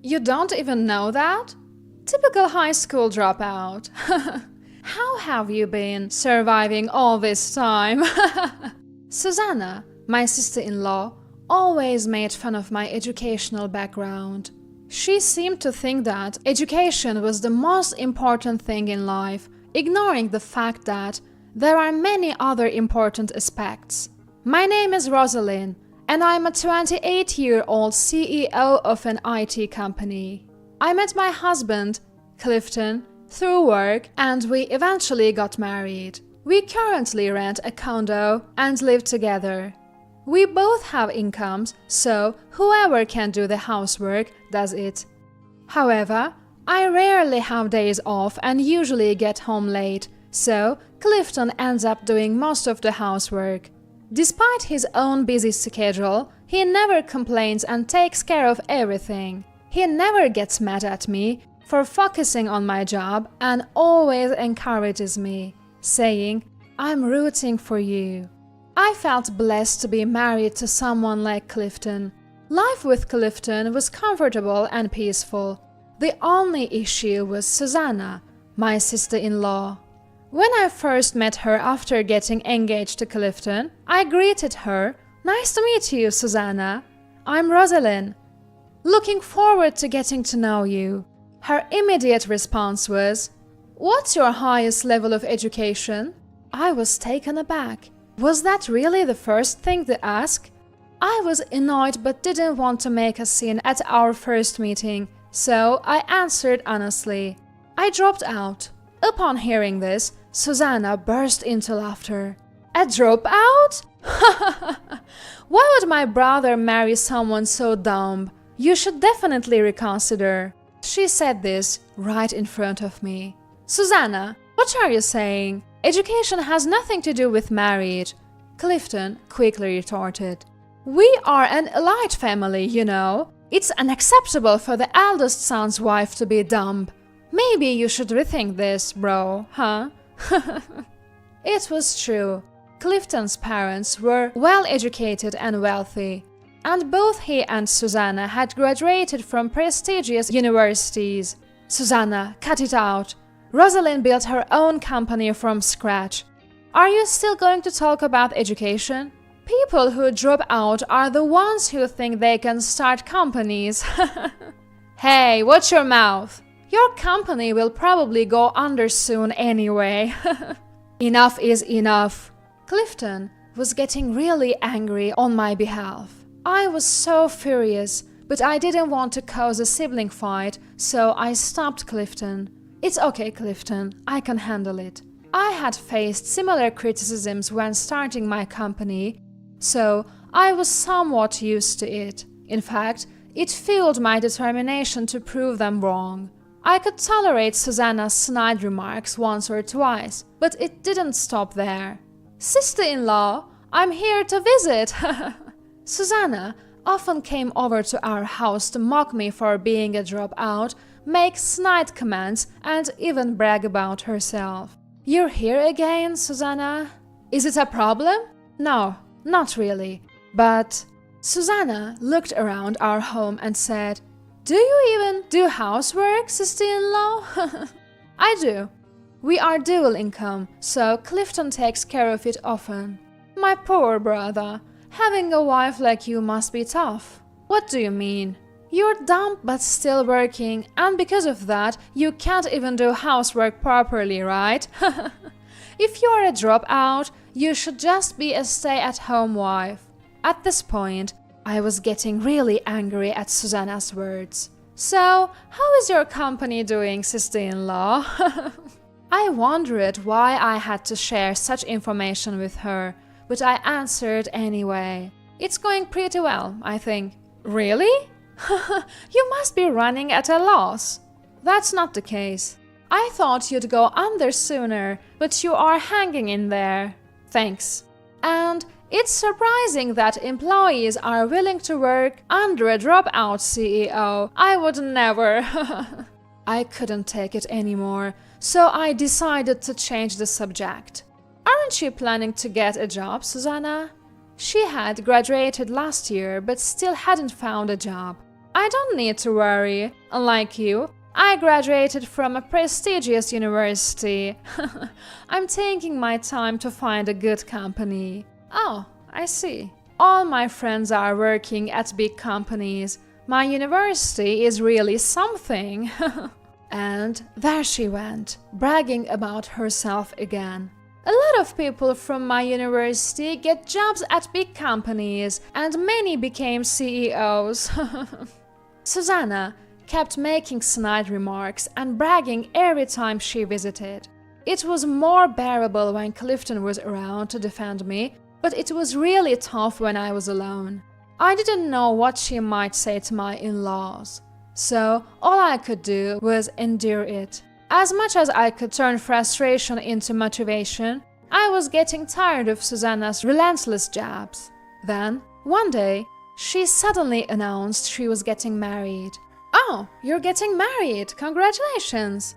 You don't even know that? Typical high school dropout. How have you been surviving all this time? Susanna, my sister-in-law, always made fun of my educational background. She seemed to think that education was the most important thing in life, ignoring the fact that there are many other important aspects. My name is Rosalind, and I'm a 28-year-old CEO of an IT company. I met my husband, Clifton, through work, and we eventually got married. We currently rent a condo and live together. We both have incomes, so whoever can do the housework does it. However, I rarely have days off and usually get home late, so Clifton ends up doing most of the housework. Despite his own busy schedule, he never complains and takes care of everything. He never gets mad at me for focusing on my job and always encourages me, saying, "I'm rooting for you." I felt blessed to be married to someone like Clifton. Life with Clifton was comfortable and peaceful. The only issue was Susanna, my sister-in-law. When I first met her after getting engaged to Clifton, I greeted her, "Nice to meet you, Susanna. I'm Rosalind. Looking forward to getting to know you." Her immediate response was, "What's your highest level of education?" I was taken aback. Was that really the first thing to ask? I was annoyed but didn't want to make a scene at our first meeting, so I answered honestly. I dropped out. Upon hearing this, Susanna burst into laughter. A dropout? Why would my brother marry someone so dumb? You should definitely reconsider. She said this right in front of me. Susanna, what are you saying? Education has nothing to do with marriage, Clifton quickly retorted. We are an elite family, you know. It's unacceptable for the eldest son's wife to be dumb. Maybe you should rethink this, bro, huh? It was true. Clifton's parents were well-educated and wealthy, and both he and Susanna had graduated from prestigious universities. Susanna, cut it out. Rosalind built her own company from scratch. Are you still going to talk about education? People who drop out are the ones who think they can start companies. Hey, watch your mouth. Your company will probably go under soon anyway. Enough is enough. Clifton was getting really angry on my behalf. I was so furious, but I didn't want to cause a sibling fight, so I stopped Clifton. It's okay, Clifton, I can handle it. I had faced similar criticisms when starting my company, so I was somewhat used to it. In fact, it fueled my determination to prove them wrong. I could tolerate Susanna's snide remarks once or twice, but it didn't stop there. Sister-in-law, I'm here to visit. Susanna often came over to our house to mock me for being a dropout, make snide comments, and even brag about herself. You're here again, Susanna? Is it a problem? No, not really. But Susanna looked around our home and said, Do you even do housework, sister-in-law? I do. We are dual income, so Clifton takes care of it often. My poor brother, having a wife like you must be tough. What do you mean? You're dumb but still working, and because of that, you can't even do housework properly, right? If you're a dropout, you should just be a stay-at-home wife. At this point, I was getting really angry at Susanna's words. So, how is your company doing, sister-in-law? I wondered why I had to share such information with her, but I answered anyway. It's going pretty well, I think. Really? You must be running at a loss. That's not the case. I thought you'd go under sooner, but you are hanging in there. Thanks. And it's surprising that employees are willing to work under a dropout CEO. I would never. I couldn't take it anymore, so I decided to change the subject. Aren't you planning to get a job, Susanna? She had graduated last year, but still hadn't found a job. I don't need to worry. Unlike you, I graduated from a prestigious university. I'm taking my time to find a good company. Oh, I see. All my friends are working at big companies. My university is really something. And there she went, bragging about herself again. A lot of people from my university get jobs at big companies, and many became CEOs. Susanna kept making snide remarks and bragging every time she visited. It was more bearable when Clifton was around to defend me, but it was really tough when I was alone. I didn't know what she might say to my in-laws, so all I could do was endure it. As much as I could turn frustration into motivation, I was getting tired of Susanna's relentless jabs. Then, one day, she suddenly announced she was getting married. Oh, you're getting married! Congratulations!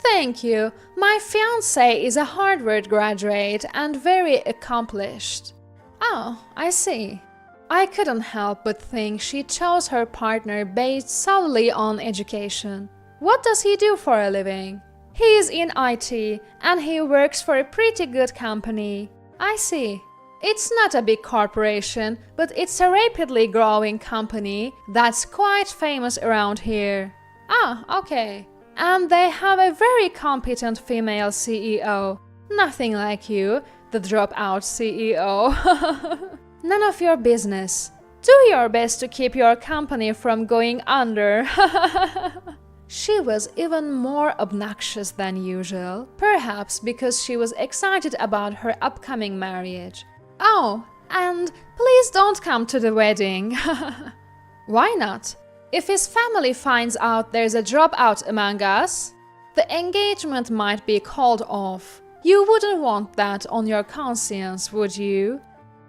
Thank you. My fiancé is a Harvard graduate and very accomplished. Oh, I see. I couldn't help but think she chose her partner based solely on education. What does he do for a living? He is in IT and he works for a pretty good company. I see. It's not a big corporation, but it's a rapidly growing company that's quite famous around here. Ah, okay. And they have a very competent female CEO. Nothing like you, the dropout CEO. None of your business. Do your best to keep your company from going under. She was even more obnoxious than usual, perhaps because she was excited about her upcoming marriage. Oh, and please don't come to the wedding. Why not? If his family finds out there's a dropout among us, the engagement might be called off. You wouldn't want that on your conscience, would you?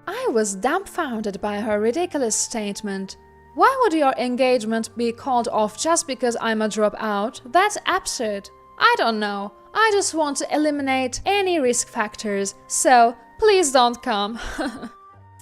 I was dumbfounded by her ridiculous statement. Why would your engagement be called off just because I'm a dropout? That's absurd. I don't know. I just want to eliminate any risk factors, so please don't come.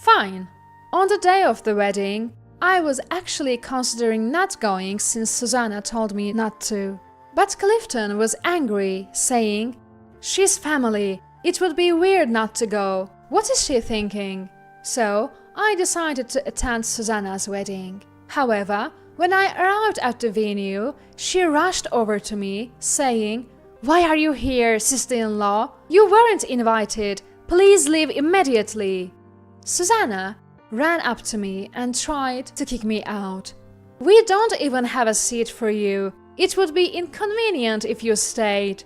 Fine. On the day of the wedding, I was actually considering not going since Susanna told me not to. But Clifton was angry, saying, "She's family. It would be weird not to go. What is she thinking?" So I decided to attend Susanna's wedding. However, when I arrived at the venue, she rushed over to me, saying, "Why are you here, sister-in-law? You weren't invited. Please leave immediately." Susanna ran up to me and tried to kick me out. "We don't even have a seat for you. It would be inconvenient if you stayed."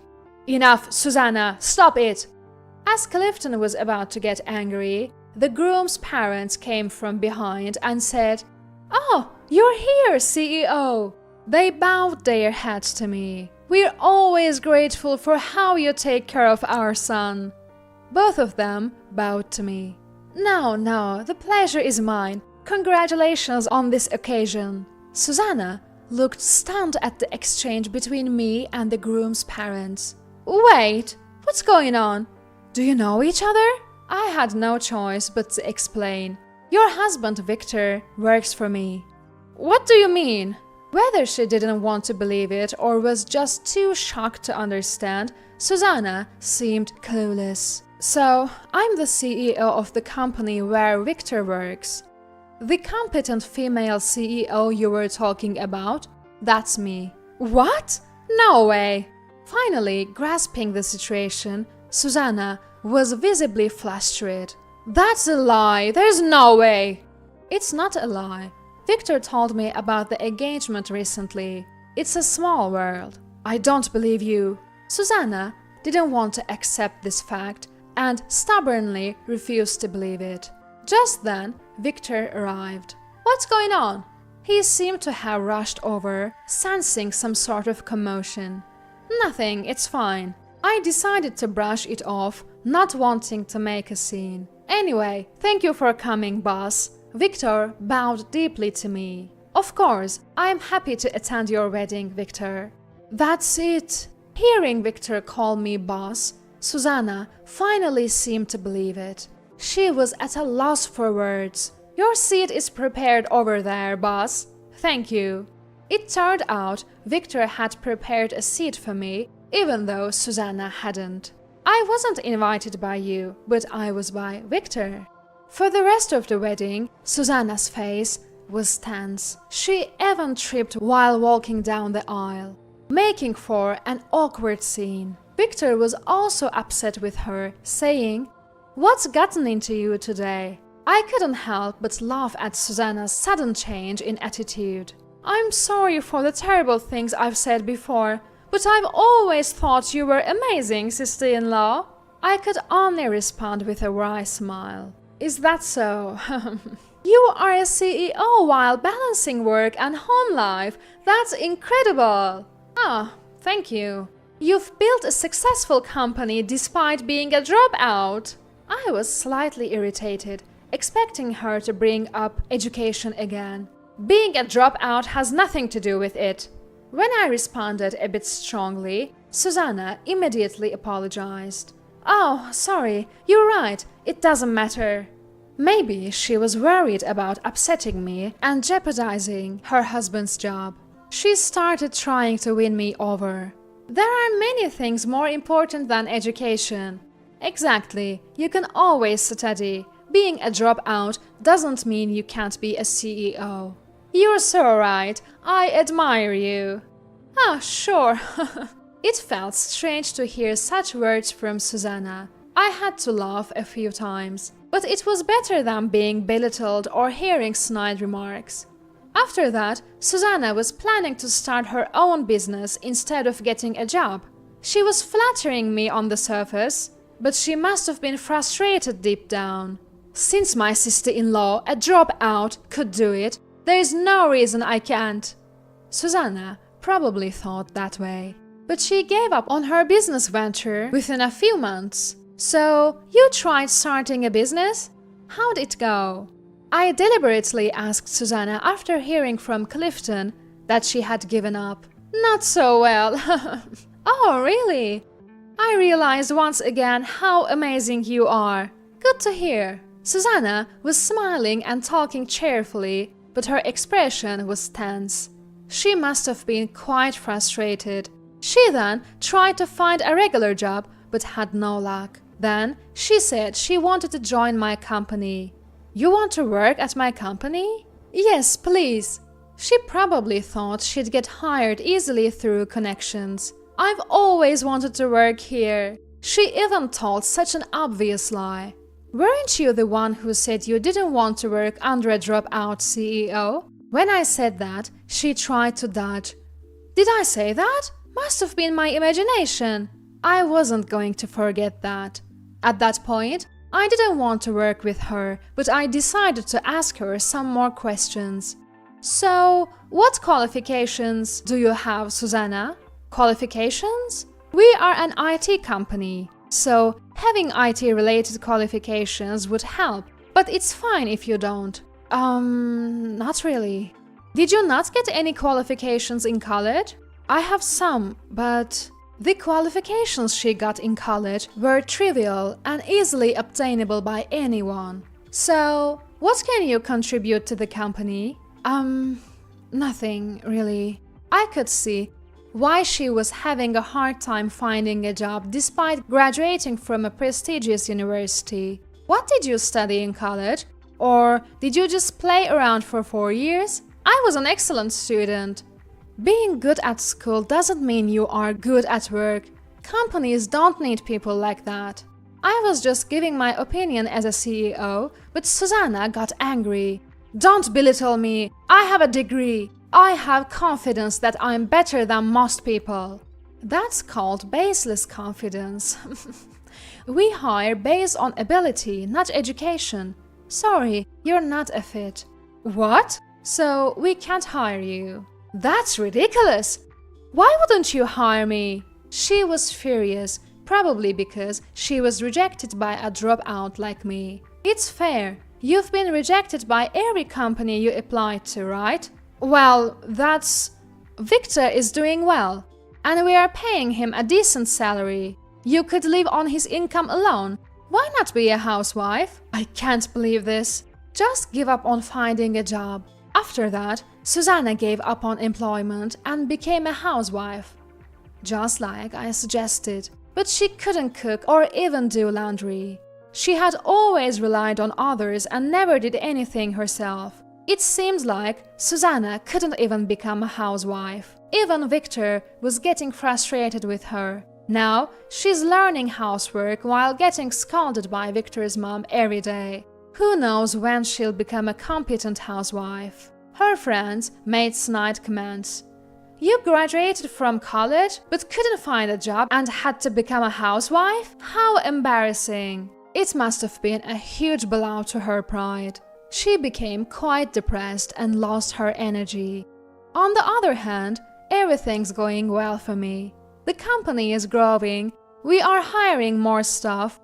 "Enough, Susanna, stop it!" As Clifton was about to get angry, the groom's parents came from behind and said, "Oh, you're here, CEO." They bowed their heads to me. "We're always grateful for how you take care of our son." Both of them bowed to me. No, the pleasure is mine. Congratulations on this occasion." Susanna looked stunned at the exchange between me and the groom's parents. "Wait, what's going on? Do you know each other?" I had no choice but to explain. "Your husband, Victor, works for me." "What do you mean?" Whether she didn't want to believe it or was just too shocked to understand, Susanna seemed clueless. "So, I'm the CEO of the company where Victor works. The competent female CEO you were talking about? That's me." "What? No way!" Finally, grasping the situation, Susanna was visibly flustered. "That's a lie! There's no way!" "It's not a lie. Victor told me about the engagement recently. It's a small world." "I don't believe you." Susanna didn't want to accept this fact and stubbornly refused to believe it. Just then, Victor arrived. "What's going on?" He seemed to have rushed over, sensing some sort of commotion. "Nothing, it's fine." I decided to brush it off, not wanting to make a scene. "Anyway, thank you for coming, boss." Victor bowed deeply to me. "Of course, I am happy to attend your wedding, Victor." "That's it." Hearing Victor call me boss, Susanna finally seemed to believe it. She was at a loss for words. "Your seat is prepared over there, boss." Thank you. It turned out Victor had prepared a seat for me, even though Susanna hadn't. I wasn't invited by you, but I was by Victor. For the rest of the wedding, Susanna's face was tense. She even tripped while walking down the aisle, making for an awkward scene. Victor was also upset with her, saying, "What's gotten into you today?" I couldn't help but laugh at Susanna's sudden change in attitude. "I'm sorry for the terrible things I've said before, but I've always thought you were amazing, sister-in-law." I could only respond with a wry smile. "Is that so? You are a CEO while balancing work and home life. That's incredible." "Ah, thank you. You've built a successful company despite being a dropout." I was slightly irritated, expecting her to bring up education again. "Being a dropout has nothing to do with it." When I responded a bit strongly, Susanna immediately apologized. "Oh, sorry, you're right, it doesn't matter." Maybe she was worried about upsetting me and jeopardizing her husband's job. She started trying to win me over. "There are many things more important than education." "Exactly, you can always study. Being a dropout doesn't mean you can't be a CEO." "You're so right, I admire you." "Ah, sure." It felt strange to hear such words from Susanna. I had to laugh a few times, but it was better than being belittled or hearing snide remarks. After that, Susanna was planning to start her own business instead of getting a job. She was flattering me on the surface, but she must have been frustrated deep down. Since my sister-in-law, a dropout, could do it, there is no reason I can't. Susanna probably thought that way. But she gave up on her business venture within a few months. "So, you tried starting a business? How'd it go?" I deliberately asked Susanna after hearing from Clifton that she had given up. "Not so well." "Oh, really? I realized once again how amazing you are. Good to hear." Susanna was smiling and talking cheerfully, but her expression was tense. She must have been quite frustrated. She then tried to find a regular job, but had no luck. Then she said she wanted to join my company. "You want to work at my company?" "Yes, please." She probably thought she'd get hired easily through connections. "I've always wanted to work here." She even told such an obvious lie. "Weren't you the one who said you didn't want to work under a dropout CEO?" When I said that, she tried to dodge. "Did I say that? Must have been my imagination." I wasn't going to forget that. At that point, I didn't want to work with her, but I decided to ask her some more questions. "So, what qualifications do you have, Susanna?" "Qualifications? We are an IT company, so having IT-related qualifications would help, but it's fine if you don't." Not really." "Did you not get any qualifications in college?" "I have some, but..." The qualifications she got in college were trivial and easily obtainable by anyone. "So, what can you contribute to the company?" Nothing, really." I could see why she was having a hard time finding a job despite graduating from a prestigious university. "What did you study in college? Or did you just play around for 4 years?" "I was an excellent student." Being good at school doesn't mean you are good at work. Companies don't need people like that. I was just giving my opinion as a CEO, but Susanna got angry. "Don't belittle me. I have a degree. I have confidence that I'm better than most people." That's called baseless confidence. We hire based on ability, not education. Sorry, you're not a fit. "What? So we can't hire you?" "That's ridiculous! Why wouldn't you hire me?" She was furious, probably because she was rejected by a dropout like me. "It's fair. You've been rejected by every company you applied to, right?" "Well, that's... Victor is doing well, and we are paying him a decent salary. You could live on his income alone. Why not be a housewife?" I can't believe this. Just give up on finding a job. After that, Susanna gave up on employment and became a housewife, just like I suggested. But she couldn't cook or even do laundry. She had always relied on others and never did anything herself. It seems like Susanna couldn't even become a housewife. Even Victor was getting frustrated with her. Now she's learning housework while getting scolded by Victor's mom every day. Who knows when she'll become a competent housewife? Her friends made snide comments. You graduated from college but couldn't find a job and had to become a housewife? How embarrassing! It must have been a huge blow to her pride. She became quite depressed and lost her energy. On the other hand, everything's going well for me. The company is growing, we are hiring more staff,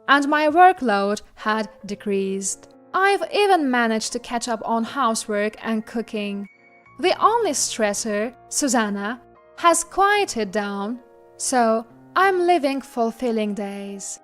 and my workload had decreased. I've even managed to catch up on housework and cooking. The only stressor, Susanna, has quieted down, so I'm living fulfilling days.